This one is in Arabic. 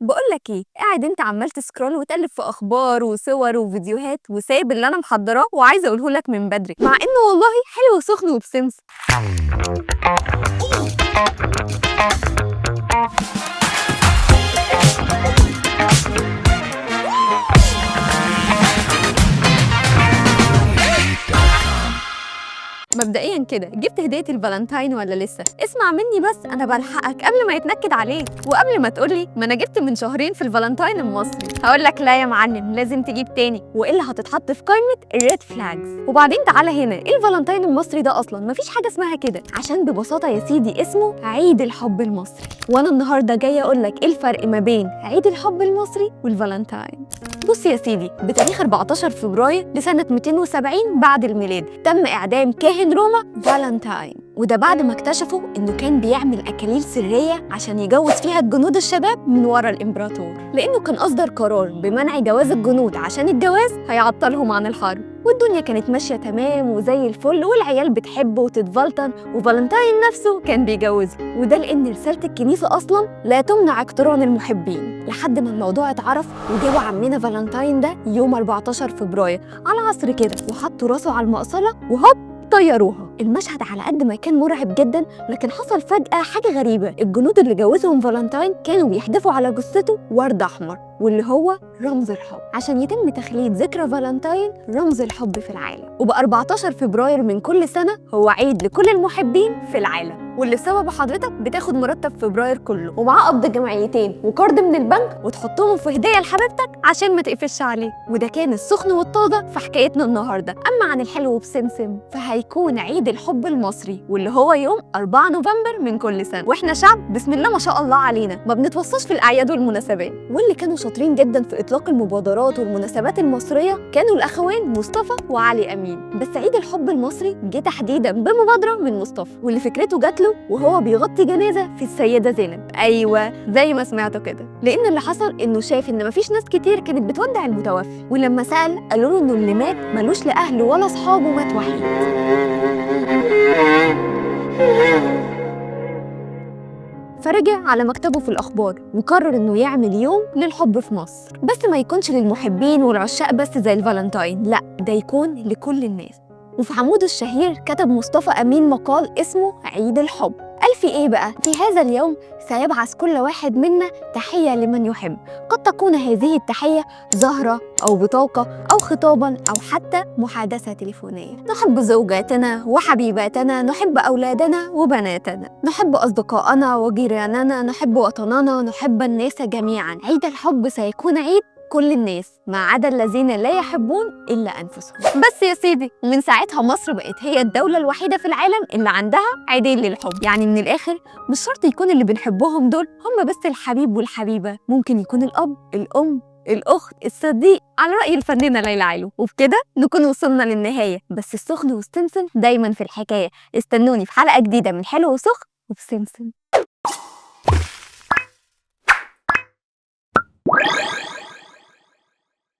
بقولك ايه، قاعد انت عمال تسكرول وتقلب في اخبار وصور وفيديوهات وسايب اللي انا محضراه وعايزه اقوله لك من بدري، مع انه والله حلو وسخن وبسمس. مبدئيا كده، جبت هديه الفالنتاين ولا لسه؟ اسمع مني بس، انا بلحقك قبل ما يتنكد عليك، وقبل ما تقولي ما انا جبت من شهرين في الفالنتاين المصري، هقول لك لا يا معلم، لازم تجيب تاني والا هتتحط في قائمه الريد فلاجز. وبعدين تعالى هنا، ايه الفالنتاين المصري ده اصلا؟ مفيش حاجه اسمها كده، عشان ببساطه يا سيدي اسمه عيد الحب المصري، وانا النهارده جايه اقول لك ايه الفرق ما بين عيد الحب المصري والفالنتاين. بص يا سيدي، بتاريخ 14 فبراير لسنة 270 بعد الميلاد تم إعدام كاهن روما فالنتاين، وده بعد ما اكتشفوا إنه كان بيعمل أكاليل سرية عشان يجوز فيها الجنود الشباب من ورا الإمبراطور، لأنه كان أصدر قرار بمنع جواز الجنود عشان الجواز هيعطلهم عن الحرب. والدنيا كانت ماشية تمام وزي الفل، والعيال بتحبه وتتفلطن، وفالنتاين نفسه كان بيجوزه، وده لأن رسالة الكنيسة أصلا لا تمنع اقتران المحبين، لحد ما الموضوع اتعرف وجابوا عمنا فالنتاين ده يوم 14 فبراير على العصر كده، وحطوا راسه على المقصلة وهوب طيروها. المشهد على قد ما كان مرعب جدا، لكن حصل فجأة حاجة غريبة، الجنود اللي جوزهم فالنتاين كانوا بيحدفوا على جثته ورد أحمر، واللي هو رمز الحب، عشان يتم تخليد ذكرى فالنتاين رمز الحب في العالم. وب 14 فبراير من كل سنة هو عيد لكل المحبين في العالم، واللي بسبب حضرتك بتاخد مرتب فبراير كله ومعاه قبض جمعيتين وكارد من البنك وتحطهم في هدية لحبيبتك عشان ما تقفش عليه. وده كان السخن والطازة في حكايتنا النهاردة. أما عن الحلو بسمسم فهيكون عيد الحب المصري، واللي هو يوم 4 نوفمبر من كل سنة، واحنا شعب بسم الله ما شاء الله علينا ما بنتوصاش في الأعياد والمناسبات. واللي كانوا شاطرين جدا في إطلاق المبادرات والمناسبات المصرية كانوا الأخوين مصطفى وعلي أمين. بس عيد الحب المصري جه تحديدا بمبادرة من مصطفى، واللي فكرته جات له وهو بيغطي جنازة في السيدة زينب. أيوة زي ما سمعتوا كده، لأن اللي حصل إنه شاف إن مفيش ناس كتير كانت بتودع المتوفي، ولما سأل قالوا له إنه اللي مات ملوش لا أهله ولا أصحابه، مات وحيد. فرجع على مكتبه في الأخبار وقرر إنه يعمل يوم للحب في مصر، بس ما يكونش للمحبين والعشاق بس زي الفالنتاين، لا ده يكون لكل الناس. وفي عموده الشهير كتب مصطفى أمين مقال اسمه عيد الحب، قال في إيه بقى؟ في هذا اليوم سيبعث كل واحد منا تحية لمن يحب، قد تكون هذه التحية زهرة أو بطاقة أو خطابا أو حتى محادثة تليفونية. نحب زوجاتنا وحبيباتنا، نحب أولادنا وبناتنا، نحب أصدقائنا وجيراننا، نحب وطننا، نحب الناس جميعا. عيد الحب سيكون عيد كل الناس ما عدا الذين لا يحبون إلا أنفسهم. بس يا سيدي، ومن ساعتها مصر بقت هي الدولة الوحيدة في العالم اللي عندها عيدين للحب. يعني من الآخر مش شرط يكون اللي بنحبهم دول هم بس الحبيب والحبيبة، ممكن يكون الأب، الأم، الأخت، الصديق، على رأي الفنانة ليلى علو. وبكده نكون وصلنا للنهاية، بس السخن والسمسم دايما في الحكاية. استنوني في حلقة جديدة من حلو وسخن وبسمسم.